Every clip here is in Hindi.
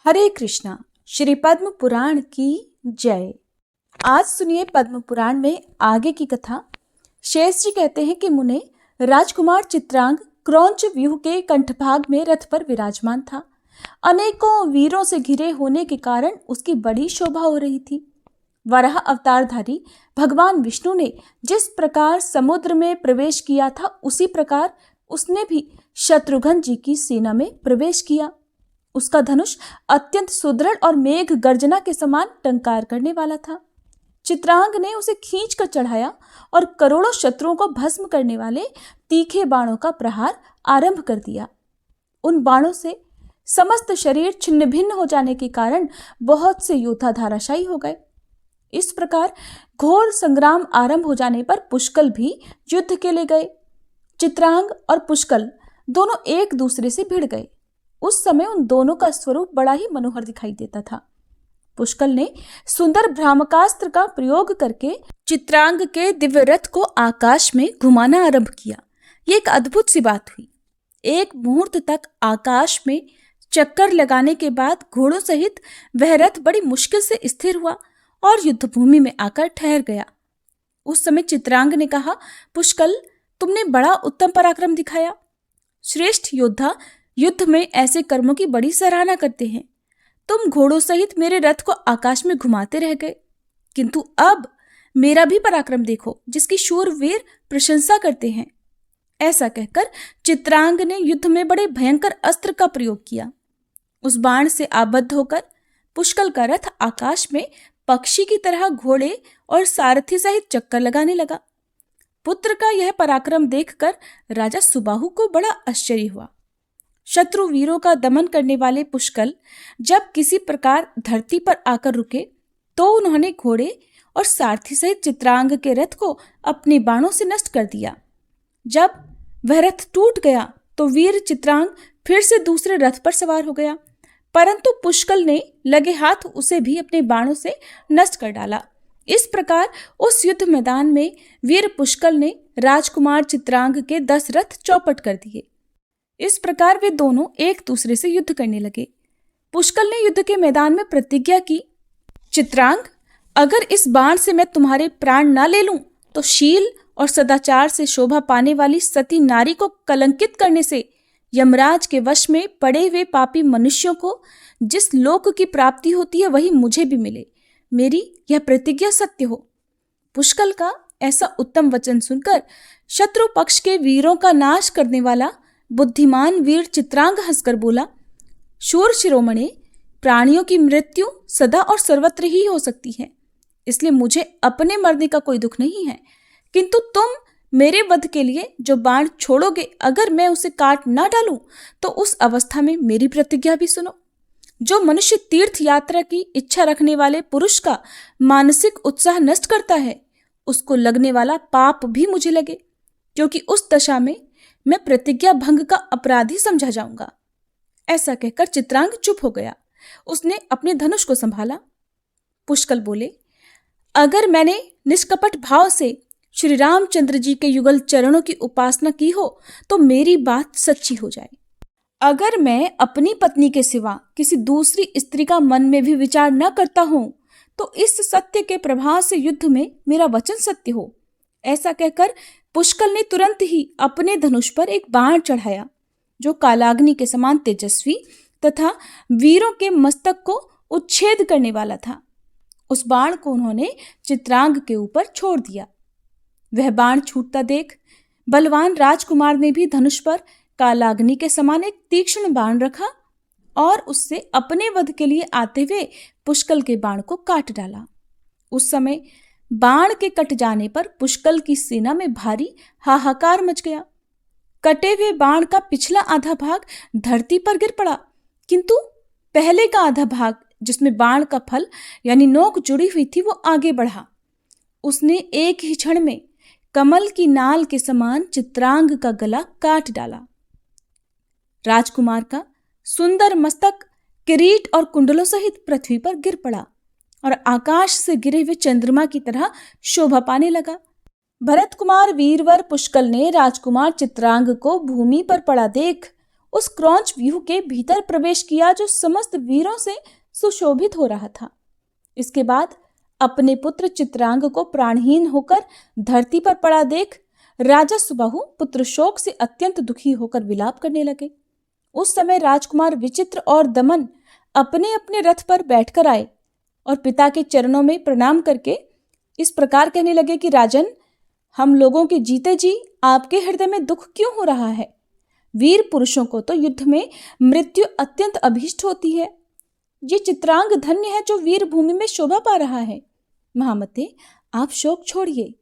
हरे कृष्णा। श्री पद्म पुराण की जय। आज सुनिए पद्म पुराण में आगे की कथा। शेष जी कहते हैं कि मुने, राजकुमार चित्रांग क्रौंच व्यूह के कंठभाग में रथ पर विराजमान था। अनेकों वीरों से घिरे होने के कारण उसकी बड़ी शोभा हो रही थी। वराह अवतारधारी भगवान विष्णु ने जिस प्रकार समुद्र में प्रवेश किया था, उसी प्रकार उसने भी शत्रुघ्न जी की सेना में प्रवेश किया। उसका धनुष अत्यंत सुदृढ़ और मेघ गर्जना के समान टंकार करने वाला था। चित्रांग ने उसे खींच कर चढ़ाया और करोड़ों शत्रुओं को भस्म करने वाले तीखे बाणों का प्रहार आरंभ कर दिया। उन बाणों से समस्त शरीर छिन्न भिन्न हो जाने के कारण बहुत से योद्धा धराशायी हो गए। इस प्रकार घोर संग्राम आरंभ हो जाने पर पुष्कल भी युद्ध के लिए गए। चित्रांग और पुष्कल दोनों एक दूसरे से भिड़ गए। उस समय उन दोनों का स्वरूप बड़ा ही मनोहर दिखाई देता था। पुष्कल ने सुंदर भ्रामकास्त्र का प्रयोग करके चित्रांग के दिव्य रथ को आकाश में घुमाना आरंभ किया। ये एक अद्भुत सी बात हुई। एक मुहूर्त तक आकाश में चक्कर लगाने के बाद घोड़ों सहित वह रथ बड़ी मुश्किल से स्थिर हुआ और युद्धभूमि में आकर ठहर गया। उस समय चित्रांग ने कहा, पुष्कल, तुमने बड़ा उत्तम पराक्रम दिखाया। श्रेष्ठ योद्धा युद्ध में ऐसे कर्मों की बड़ी सराहना करते हैं। तुम घोड़ों सहित मेरे रथ को आकाश में घुमाते रह गए, किंतु अब मेरा भी पराक्रम देखो, जिसकी शूरवीर प्रशंसा करते हैं। ऐसा कहकर चित्रांग ने युद्ध में बड़े भयंकर अस्त्र का प्रयोग किया। उस बाण से आबद्ध होकर पुष्कल का रथ आकाश में पक्षी की तरह घोड़े और सारथी सहित चक्कर लगाने लगा। पुत्र का यह पराक्रम देखकर राजा सुबाहु को बड़ा आश्चर्य हुआ। शत्रु वीरों का दमन करने वाले पुष्कल जब किसी प्रकार धरती पर आकर रुके तो उन्होंने घोड़े और सारथी सहित चित्रांग के रथ को अपने बाणों से नष्ट कर दिया। जब वह रथ टूट गया तो वीर चित्रांग फिर से दूसरे रथ पर सवार हो गया, परंतु पुष्कल ने लगे हाथ उसे भी अपने बाणों से नष्ट कर डाला। इस प्रकार उस युद्ध मैदान में वीर पुष्कल ने राजकुमार चित्रांग के 10 रथ चौपट कर दिए। इस प्रकार वे दोनों एक दूसरे से युद्ध करने लगे। पुष्कल ने युद्ध के मैदान में प्रतिज्ञा की, चित्रांग, अगर इस बाण से मैं तुम्हारे प्राण न ले लूं तो शील और सदाचार से शोभा पाने वाली सती नारी को कलंकित करने से यमराज के वश में पड़े हुए पापी मनुष्यों को जिस लोक की प्राप्ति होती है वही मुझे भी मिले। मेरी यह प्रतिज्ञा सत्य हो। पुष्कल का ऐसा उत्तम वचन सुनकर शत्रु पक्ष के वीरों का नाश करने वाला बुद्धिमान वीर चित्रांग हंसकर बोला, शूर शिरोमणे, प्राणियों की मृत्यु सदा और सर्वत्र ही हो सकती है, इसलिए मुझे अपने मरने का कोई दुख नहीं है, किंतु तुम मेरे वध के लिए जो बाण छोड़ोगे, अगर मैं उसे काट ना डालूं तो उस अवस्था में मेरी प्रतिज्ञा भी सुनो। जो मनुष्य तीर्थ यात्रा की इच्छा रखने वाले पुरुष का मानसिक उत्साह नष्ट करता है, उसको लगने वाला पाप भी मुझे लगे, क्योंकि उस दशा में मैं प्रतिज्ञा भंग का अपराधी समझा जाऊंगा। ऐसा कहकर चित्रांग चुप हो गया। उसने अपने धनुष को संभाला। पुष्कल बोले, अगर मैंने निष्कपट भाव से श्री रामचंद्र जी के युगल चरणों की उपासना की हो तो मेरी बात सच्ची हो जाए। अगर मैं अपनी पत्नी के सिवा किसी दूसरी स्त्री का मन में भी विचार न करता हूं तो इस सत्य के प्रभाव से युद्ध में मेरा वचन सत्य हो। ऐसा कहकर पुष्कल ने तुरंत ही अपने धनुष पर एक बाण चढ़ाया, जो कालाग्नि के समान तेजस्वी तथा वीरों के मस्तक को उच्छेद करने वाला था। उस बाण को उन्होंने चित्रांग के ऊपर छोड़ दिया। वह बाण छूटता देख बलवान राजकुमार ने भी धनुष पर कालाग्नि के समान एक तीक्ष्ण बाण रखा और उससे अपने वध के लिए आते हुए पुष्कल के बाण को काट डाला। उस समय बाण के कट जाने पर पुष्कल की सेना में भारी हाहाकार मच गया। कटे हुए बाण का पिछला आधा भाग धरती पर गिर पड़ा, किंतु पहले का आधा भाग जिसमें बाण का फल यानी नोक जुड़ी हुई थी, वो आगे बढ़ा। उसने एक ही क्षण में कमल की नाल के समान चित्रांग का गला काट डाला। राजकुमार का सुंदर मस्तक किरीट और कुंडलों सहित पृथ्वी पर गिर पड़ा और आकाश से गिरे हुए चंद्रमा की तरह शोभा पाने लगा। भरत कुमार वीरवर पुष्कल ने राजकुमार चित्रांग को भूमि पर पड़ा देख उस क्रौंच व्यूह के भीतर प्रवेश किया जो समस्त वीरों से सुशोभित हो रहा था। इसके बाद अपने पुत्र चित्रांग को प्राणहीन होकर धरती पर पड़ा देख राजा सुबाहु पुत्र शोक से अत्यंत दुखी होकर विलाप करने लगे। उस समय राजकुमार विचित्र और दमन अपने अपने रथ पर बैठकर आए और पिता के चरणों में प्रणाम करके इस प्रकार कहने लगे कि राजन, हम लोगों के जीते जी आपके हृदय में दुख क्यों हो रहा है? वीर पुरुषों को तो युद्ध में मृत्यु अत्यंत अभीष्ट होती है। ये चित्रांग धन्य है जो वीर भूमि में शोभा पा रहा है। महामते, आप शोक छोड़िए,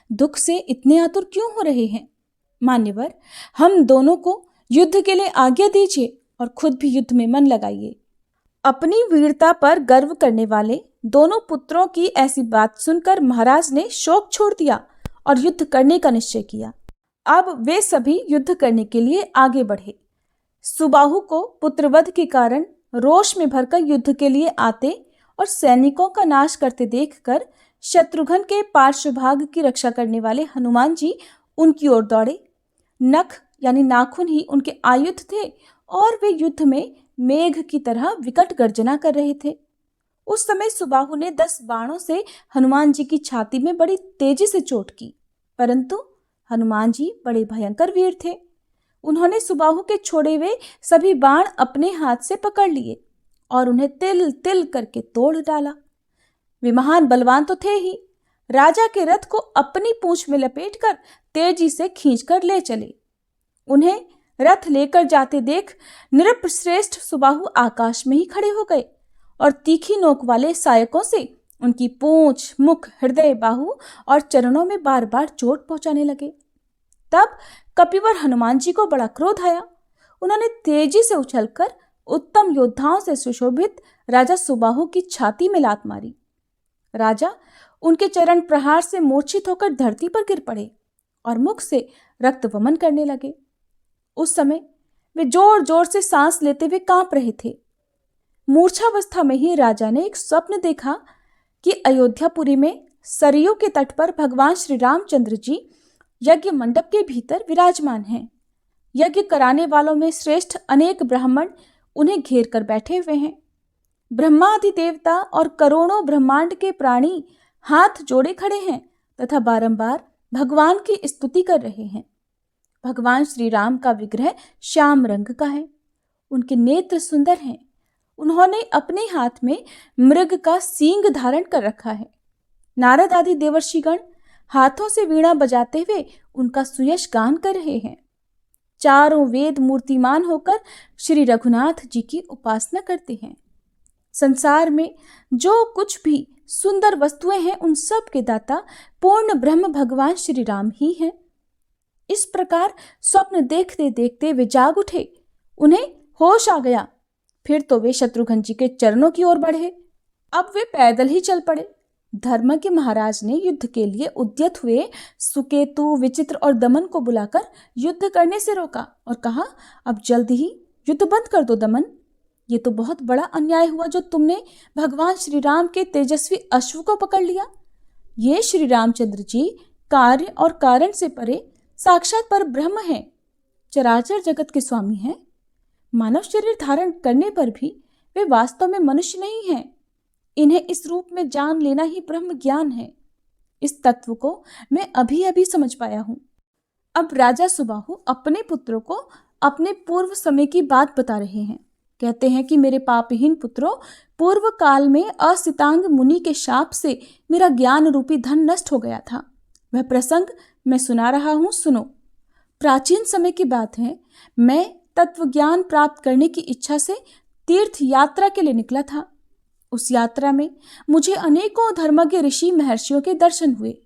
दुख से इतने आतुर क्यों हो रहे हैं? मान्यवर, हम दोनों को युद्ध के लिए आज्ञा दीजिए और खुद भी युद्ध में मन लगाइए। अपनी वीरता पर गर्व करने वाले दोनों पुत्रों की ऐसी बात सुनकर महाराज ने शोक छोड़ दिया और युद्ध करने का निश्चय किया। अब वे सभी युद्ध करने के लिए आगे बढ़े। सुबाहु को पुत्रवध के कारण रोष में भरकर युद्ध के लिए आते और सैनिकों का नाश करते देखकर शत्रुघ्न के पार्श्वभाग की रक्षा करने वाले हनुमान जी उनकी ओर दौड़े। नख यानी नाखून ही उनके आयुध थे और वे युद्ध में मेघ की तरह विकट गर्जना कर रहे थे। उस समय सुबाहु ने 10 बाणों से हनुमान जी की छाती में बड़ी तेजी से चोट की, परंतु हनुमान जी बड़े भयंकर वीर थे। उन्होंने सुबाहु के छोड़े हुए सभी बाण अपने हाथ से पकड़ लिए और उन्हें तिल तिल करके तोड़ डाला। वे महान बलवान तो थे ही, राजा के रथ को अपनी पूंछ में लपेटकर तेजी से खींचकर ले चले। उन्हें रथ लेकर जाते देख नृपश्रेष्ठ सुबाहु आकाश में ही खड़े हो गए और तीखी नोक वाले सायकों से उनकी पूंछ, मुख, हृदय, बाहु और चरणों में बार बार चोट पहुंचाने लगे। तब कपिवर हनुमान जी को बड़ा क्रोध आया। उन्होंने तेजी से उछलकर उत्तम योद्धाओं से सुशोभित राजा सुबाहु की छाती में लात मारी। राजा उनके चरण प्रहार से मूर्छित होकर धरती पर गिर पड़े और मुख से रक्त वमन करने लगे। उस समय वे जोर जोर से सांस लेते हुए कांप रहे थे। मूर्छावस्था में ही राजा ने एक स्वप्न देखा कि अयोध्यापुरी में सरयू के तट पर भगवान श्री रामचंद्र जी यज्ञ मंडप के भीतर विराजमान हैं। यज्ञ कराने वालों में श्रेष्ठ अनेक ब्राह्मण उन्हें घेर कर बैठे हुए हैं। ब्रह्मादि देवता और करोड़ों ब्रह्मांड के प्राणी हाथ जोड़े खड़े हैं तथा बारंबार भगवान की स्तुति कर रहे हैं। भगवान श्री राम का विग्रह श्याम रंग का है। उनके नेत्र सुंदर हैं। उन्होंने अपने हाथ में मृग का सींग धारण कर रखा है। नारद आदि देवर्षिगण हाथों से वीणा बजाते हुए उनका सुयश गान कर रहे हैं। चारों वेद मूर्तिमान होकर श्री रघुनाथ जी की उपासना करते हैं। संसार में जो कुछ भी सुंदर वस्तुएं हैं उन सब के दाता पूर्ण ब्रह्म भगवान श्री राम ही हैं। इस प्रकार स्वप्न देखते देखते वे जाग उठे। उन्हें होश आ गया। फिर तो वे शत्रुघ्न जी के चरणों की ओर बढ़े। अब वे पैदल ही चल पड़े। धर्म के महाराज ने युद्ध के लिए उद्यत हुए सुकेतु, विचित्र और दमन को बुलाकर युद्ध करने से रोका और कहा, अब जल्द ही युद्ध बंद कर दो दमन। ये तो बहुत बड़ा अन्याय हुआ जो तुमने भगवान श्री राम के तेजस्वी अश्व को पकड़ लिया। ये श्री रामचंद्र जी कार्य और कारण से परे साक्षात पर ब्रह्म हैं, चराचर जगत के स्वामी हैं। मानव शरीर धारण करने पर भी वे वास्तव में मनुष्य नहीं हैं। इन्हें इस रूप में जान लेना ही ब्रह्म ज्ञान है। इस तत्व को मैं अभी अभी समझ पाया हूं। अब राजा सुबाहु अपने पुत्रों को अपने पूर्व समय की बात बता रहे हैं। कहते हैं कि मेरे पापहीन पुत्रों, पूर्व काल में असितांग मुनि के शाप से मेरा ज्ञान रूपी धन नष्ट हो गया था। वह प्रसंग मैं सुना रहा हूं, सुनो। प्राचीन समय की बात है। मैं तत्व ज्ञान प्राप्त करने की इच्छा से तीर्थ यात्रा के लिए निकला था। उस यात्रा में मुझे अनेकों धर्मज्ञ ऋषि महर्षियों के दर्शन हुए।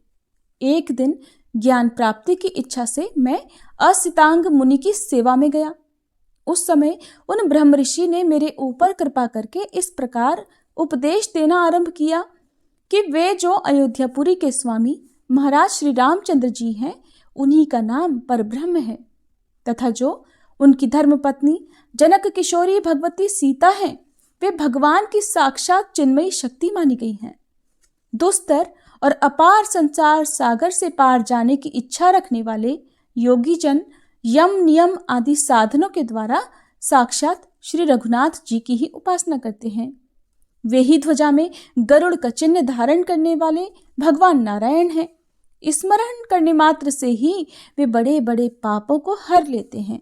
एक दिन ज्ञान प्राप्ति की इच्छा से मैं असितांग मुनि की सेवा में गया। उस समय उन ब्रह्म ऋषि ने मेरे ऊपर कृपा करके इस प्रकार उपदेश देना आरंभ किया कि वे जो अयोध्यापुरी के स्वामी महाराज श्री रामचंद्र जी हैं, उन्हीं का नाम परब्रह्म है, तथा जो उनकी धर्मपत्नी जनक किशोरी भगवती सीता हैं, वे भगवान की साक्षात चिन्मयी शक्ति मानी गई हैं। दुस्तर और अपार संसार सागर से पार जाने की इच्छा रखने वाले योगी जन यम नियम आदि साधनों के द्वारा साक्षात श्री रघुनाथ जी की ही उपासना करते हैं। वे ही ध्वजा में गरुड़ का चिन्ह धारण करने वाले भगवान नारायण हैं। स्मरण करने मात्र से ही वे बड़े बड़े पापों को हर लेते हैं।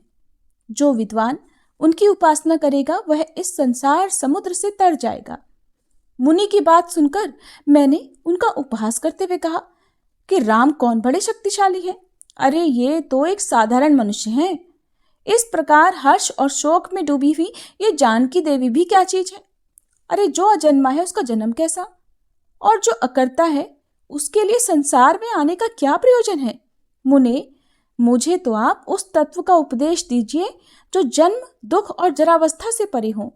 जो विद्वान उनकी उपासना करेगा वह इस संसार समुद्र से तर जाएगा। मुनि की बात सुनकर मैंने उनका उपहास करते हुए कहा कि राम कौन बड़े शक्तिशाली हैं? अरे ये तो एक साधारण मनुष्य हैं। इस प्रकार हर्ष और शोक में डूबी हुई ये जानकी देवी भी क्या चीज है? अरे जो अजन्मा है उसका जन्म कैसा, और जो अकर्ता है उसके लिए संसार में आने का क्या प्रयोजन है? मुने, मुझे तो आप उस तत्व का उपदेश दीजिए जो जन्म, दुख और जरावस्था से परे हो।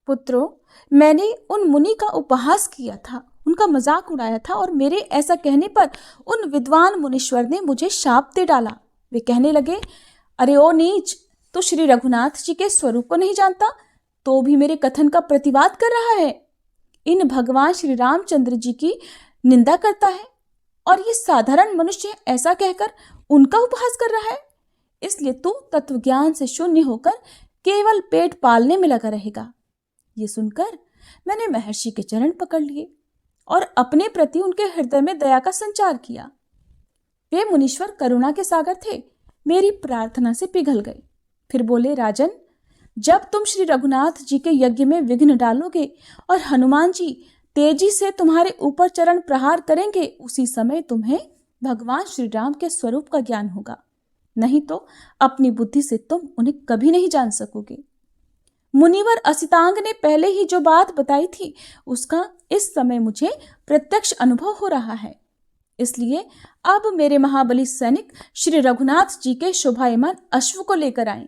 पुत्रों, मैंने उन मुनि का उपहास किया था, उनका मजाक उड़ाया था, और मेरे ऐसा कहने पर उन विद्वान मुनीश्वर ने मुझे शाप दे डाला। वे कहने लगे, अरे ओ नीच, तो श्री रघुनाथ जी के स्वरूप को नहीं जानता, तो भी मेरे कथन का प्रतिवाद कर रहा है। इन भगवान श्री रामचंद्र जी की निंदा करता है, और ये साधारण मनुष्य ऐसा कहकर उनका उपहास कर रहा है। इसलिए तू तत्व ज्ञान से शून्य होकर केवल पेट पालने में लगा रहेगा। ये सुनकर मैंने महर्षि के चरण पकड़ लिए और अपने प्रति उनके हृदय में दया का संचार किया। वे मुनीश्वर करुणा के सागर थे, मेरी प्रार्थना से पिघल गए। फिर बोले, राजन, जब तुम श्री रघुनाथ जी के यज्ञ में विघ्न डालोगे और हनुमान जी तेजी से तुम्हारे ऊपर चरण प्रहार करेंगे, उसी समय तुम्हें भगवान श्री राम के स्वरूप का ज्ञान होगा। नहीं तो अपनी बुद्धि से तुम उन्हें कभी नहीं जान सकोगे। मुनिवर असितांग ने पहले ही जो बात बताई थी उसका इस समय मुझे प्रत्यक्ष अनुभव हो रहा है। इसलिए अब मेरे महाबली सैनिक श्री रघुनाथ जी के शोभायमान अश्व को लेकर आए।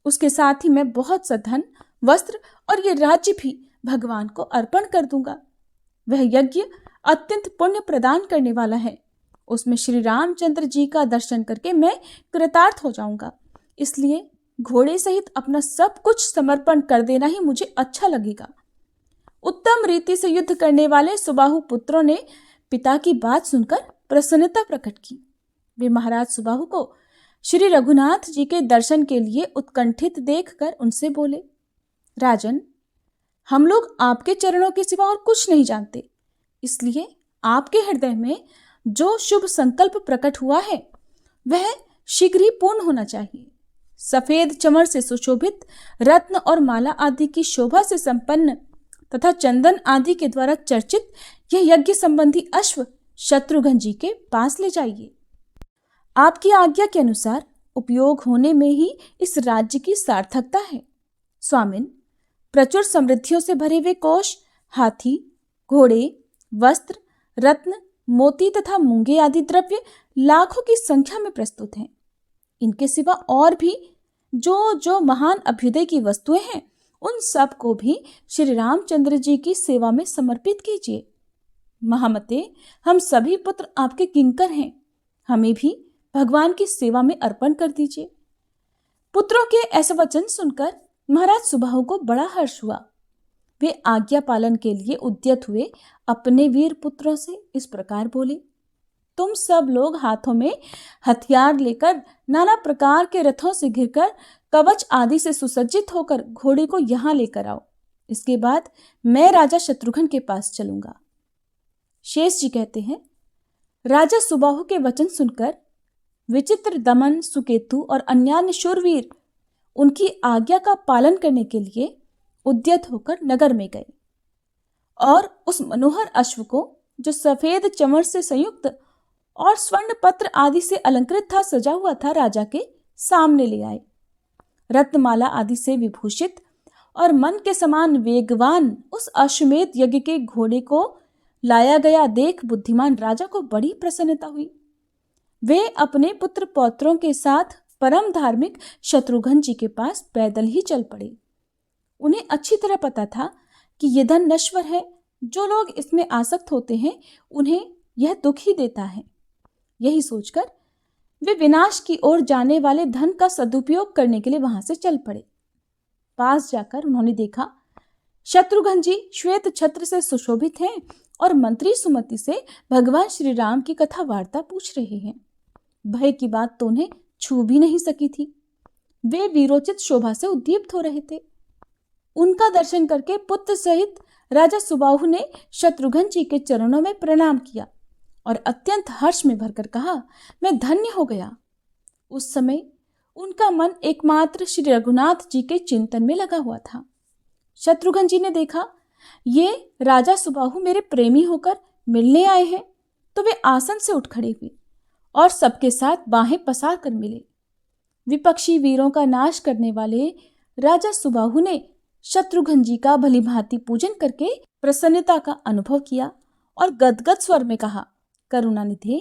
उसके साथ ही मैं बहुत सा धन, वस्त्र और ये राज्य भी भगवान को अर्पण कर दूंगा। वह यज्ञ अत्यंत पुण्य प्रदान करने वाला है। उसमें श्री रामचंद्र जी का दर्शन करके मैं कृतार्थ हो जाऊंगा। इसलिए घोड़े सहित अपना सब कुछ समर्पण कर देना ही मुझे अच्छा लगेगा। उत्तम रीति से युद्ध करने वाले सुबाहु पुत्रों ने पिता की बात सुनकर प्रसन्नता प्रकट की। वे महाराज सुबाहु को श्री रघुनाथ जी के दर्शन के लिए उत्कंठित देखकर उनसे बोले, राजन, हम लोग आपके चरणों के सिवा और कुछ नहीं जानते। इसलिए आपके हृदय में जो शुभ संकल्प प्रकट हुआ है वह शीघ्र ही पूर्ण होना चाहिए। सफेद चमर से सुशोभित, रत्न और माला आदि की शोभा से संपन्न तथा चंदन आदि के द्वारा चर्चित यह यज्ञ संबंधी अश्व शत्रुघ्न जी के पास ले जाइए। आपकी आज्ञा के अनुसार उपयोग होने में ही इस राज्य की सार्थकता है। स्वामिन, प्रचुर समृद्धियों से भरे हुए कोष, हाथी, घोड़े, वस्त्र, रत्न, मोती तथा मूंगे आदि द्रव्य लाखों की संख्या में प्रस्तुत हैं। इनके सिवा और भी जो जो महान अभ्युदय की वस्तुएं हैं उन सब को भी श्री रामचंद्र जी की सेवा में समर्पित कीजिए। महामते, हम सभी पुत्र आपके किंकर हैं, हमें भी भगवान की सेवा में अर्पण कर दीजिए। पुत्रों के ऐसा वचन सुनकर महाराज सुबाहु को बड़ा हर्ष हुआ। वे आज्ञा पालन के लिए उद्यत हुए अपने वीर पुत्रों से इस प्रकार बोले, तुम सब लोग हाथों में हथियार लेकर नाना प्रकार के रथों से घिरकर कवच आदि से सुसज्जित होकर घोड़े को यहाँ लेकर आओ। इसके बाद मैं राजा शत्रुघ्न के पास चलूंगा। शेष जी कहते हैं, राजा सुबाहु के वचन सुनकर विचित्र दमन, सुकेतु और अन्यान्य शूरवीर उनकी आज्ञा का पालन करने के लिए उद्यत होकर नगर में गए और उस मनोहर अश्व को, जो सफेद चमर से संयुक्त और स्वर्ण पत्र आदि से अलंकृत था, सजा हुआ था, राजा के सामने ले आए। रत्नमाला आदि से विभूषित और मन के समान वेगवान उस अश्वमेध यज्ञ के घोड़े को लाया गया देख बुद्धिमान राजा को बड़ी प्रसन्नता हुई। वे अपने पुत्र पौत्रों के साथ परम धार्मिक शत्रुघ्न जी के पास पैदल ही चल पड़े। उन्हें अच्छी तरह पता था कि यह धन नश्वर है, जो लोग इसमें आसक्त होते हैं उन्हें यह दुख ही देता है। यही सोचकर वे विनाश की ओर जाने वाले धन का सदुपयोग करने के लिए वहां से चल पड़े। पास जाकर उन्होंने देखा शत्रुघ्न जी श्वेत छत्र से सुशोभित हैं और मंत्री सुमति से भगवान श्री राम की कथा वार्ता पूछ रहे हैं। भय की बात तो उन्हें छू भी नहीं सकी थी। वे वीरोचित शोभा से उद्दीप्त हो रहे थे। उनका दर्शन करके पुत्र सहित राजा सुबाहु ने शत्रुघ्न जी के चरणों में प्रणाम किया और अत्यंत हर्ष में भरकर कहा, मैं धन्य हो गया। उस समय उनका मन एकमात्र श्री रघुनाथ जी के चिंतन में लगा हुआ था। शत्रुघ्न जी ने देखा, ये राजा सुबाहु मेरे प्रेमी होकर मिलने आए हैं, तो वे आसन से उठ खड़े हुए और सबके साथ बाहें पसार कर मिले। विपक्षी वीरों का नाश करने वाले राजा सुबाहु ने शत्रुघ्न जी का भलीभांति पूजन करके प्रसन्नता का अनुभव किया और गदगद स्वर में कहा, करुणानिधि,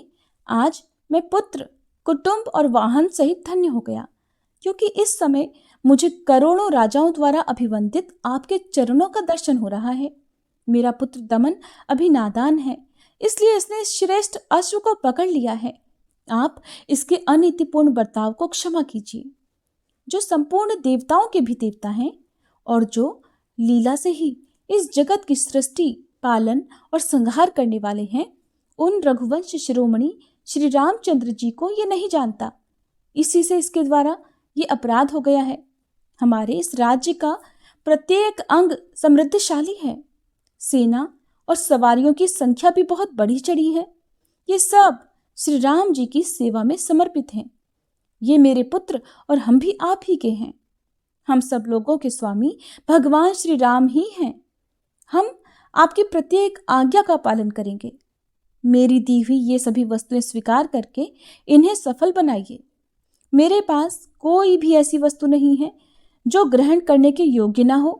आज मैं पुत्र, कुटुंब और वाहन सहित धन्य हो गया, क्योंकि इस समय मुझे करोड़ों राजाओं द्वारा अभिवंदित आपके चरणों का दर्शन हो रहा है। मेरा पुत्र दमन अभी नादान है, इसलिए इसने श्रेष्ठ अश्व को पकड़ लिया है। आप इसके अनीतिपूर्ण बर्ताव को क्षमा कीजिए। जो संपूर्ण देवताओं के भी देवता हैं और जो लीला से ही इस जगत की सृष्टि, पालन और संहार करने वाले हैं, उन रघुवंश शिरोमणि श्री रामचंद्र जी को ये नहीं जानता। इसी से इसके द्वारा ये अपराध हो गया है। हमारे इस राज्य का प्रत्येक अंग समृद्धशाली है। सेना और सवारियों की संख्या भी बहुत बढ़ी चढ़ी है। ये सब श्री राम जी की सेवा में समर्पित हैं। ये मेरे पुत्र और हम भी आप ही के हैं। हम सब लोगों के स्वामी भगवान श्री राम ही हैं। हम आपकी प्रत्येक आज्ञा का पालन करेंगे। मेरी दी हुई ये सभी वस्तुएं स्वीकार करके इन्हें सफल बनाइए। मेरे पास कोई भी ऐसी वस्तु नहीं है जो ग्रहण करने के योग्य ना हो।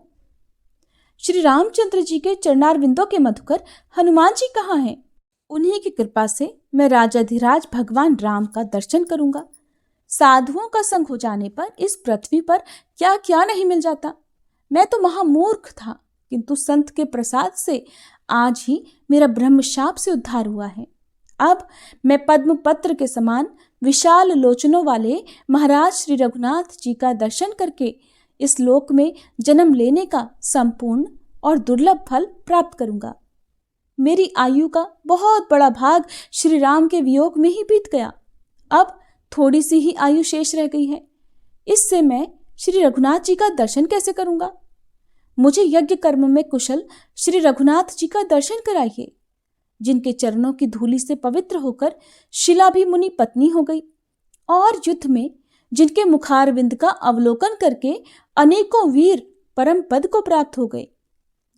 श्री रामचंद्र जी के चरणारविंदों के मधुकर हनुमान जी कहाँ हैं? उन्हीं की कृपा से मैं राजाधिराज भगवान राम का दर्शन करूंगा। साधुओं का संग हो जाने पर इस पृथ्वी पर क्या क्या नहीं मिल जाता। मैं तो महामूर्ख था, किंतु संत के प्रसाद से आज ही मेरा ब्रह्मशाप से उद्धार हुआ है। अब मैं पद्म पत्र के समान विशाल लोचनों वाले महाराज श्री रघुनाथ जी का दर्शन करके इस लोक में जन्म लेने का संपूर्ण और दुर्लभ फल प्राप्त करूंगा। मेरी आयु का बहुत बड़ा भाग श्री राम के वियोग में ही बीत गया। अब थोड़ी सी ही आयु शेष रह गई है। इससे मैं श्री रघुनाथ जी का दर्शन कैसे करूंगा? मुझे यज्ञ कर्म में कुशल श्री रघुनाथ जी का दर्शन कराइए, जिनके चरणों की धूलि से पवित्र होकर शिला भी मुनि पत्नी हो गई, और युद्ध में जिनके मुखारविंद का अवलोकन करके अनेकों वीर परम पद को प्राप्त हो गए।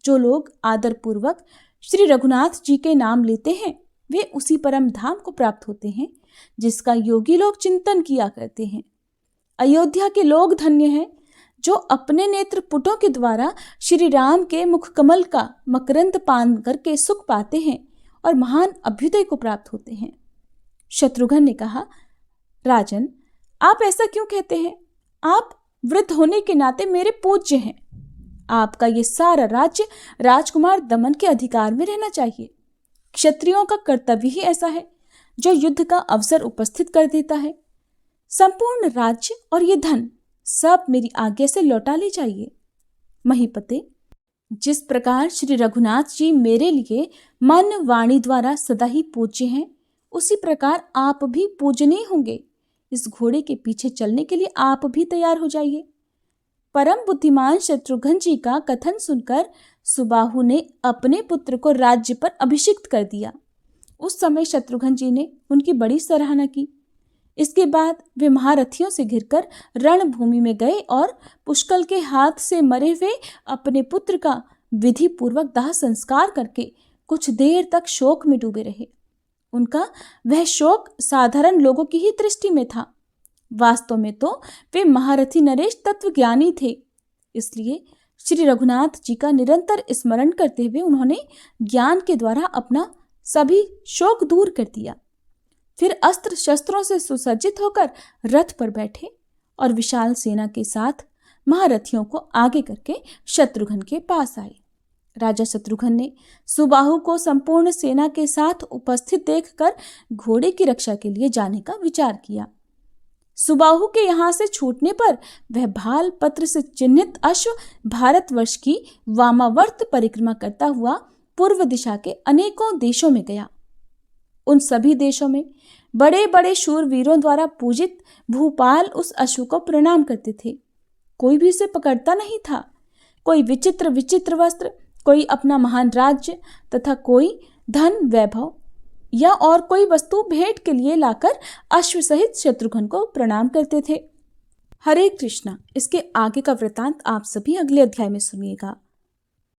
जो लोग आदर पूर्वक श्री रघुनाथ जी के नाम लेते हैं, वे उसी परम धाम को प्राप्त होते हैं जिसका योगी लोग चिंतन किया करते हैं। अयोध्या के लोग धन्य हैं जो अपने नेत्र पुटों के द्वारा श्री राम के मुख कमल का मकरंद पान करके सुख पाते हैं और महान अभ्युदय को प्राप्त होते हैं। शत्रुघ्न ने कहा, राजन, आप ऐसा क्यों कहते हैं? आप वृद्ध होने के नाते मेरे पूज्य हैं। आपका ये सारा राज्य राजकुमार दमन के अधिकार में रहना चाहिए। क्षत्रियों का कर्तव्य ही ऐसा है जो युद्ध का अवसर उपस्थित कर देता है। संपूर्ण राज्य और ये धन सब मेरी आज्ञा से लौटा ले जाइए। महीपते, जिस प्रकार श्री रघुनाथ जी मेरे लिए मन वाणी द्वारा सदा ही पूज्य हैं, उसी प्रकार आप भी पूजनीय होंगे। इस घोड़े के पीछे चलने के लिए आप भी तैयार हो जाइए। परम बुद्धिमान शत्रुघ्न जी का कथन सुनकर सुबाहु ने अपने पुत्र को राज्य पर अभिषिक्त कर दिया। उस समय शत्रुघ्न जी ने उनकी बड़ी सराहना की। इसके बाद वे महारथियों से घिरकर रणभूमि में गए और पुष्कल के हाथ से मरे हुए अपने पुत्र का विधि पूर्वक दाह संस्कार करके कुछ देर तक शोक में डूबे रहे। उनका वह शोक साधारण लोगों की ही दृष्टि में था। वास्तव में तो वे महारथी नरेश तत्वज्ञानी थे। इसलिए श्री रघुनाथ जी का निरंतर स्मरण करते हुए उन्होंने ज्ञान के द्वारा अपना सभी शोक दूर कर दिया। फिर अस्त्र शस्त्रों से सुसज्जित होकर रथ पर बैठे और विशाल सेना के साथ महारथियों को आगे करके शत्रुघ्न के पास आए। राजा शत्रुघ्न ने सुबाहु को संपूर्ण सेना के साथ उपस्थित देखकर घोड़े की रक्षा के लिए जाने का विचार किया। सुबाहु के यहाँ से छूटने पर वह भाल पत्र से चिन्हित अश्व भारतवर्ष की वामावर्त परिक्रमा करता हुआ पूर्व दिशा के अनेकों देशों में गया। उन सभी देशों में बड़े बड़े शूरवीरों द्वारा पूजित भूपाल उस अश्व को प्रणाम करते थे। कोई भी उसे पकड़ता नहीं था। कोई विचित्र विचित्र वस्त्र, कोई अपना महान राज्य तथा कोई धन वैभव या और कोई वस्तु भेंट के लिए लाकर अश्व सहित शत्रुघ्न को प्रणाम करते थे। हरे कृष्णा। इसके आगे का वृतांत आप सभी अगले अध्याय में सुनिएगा।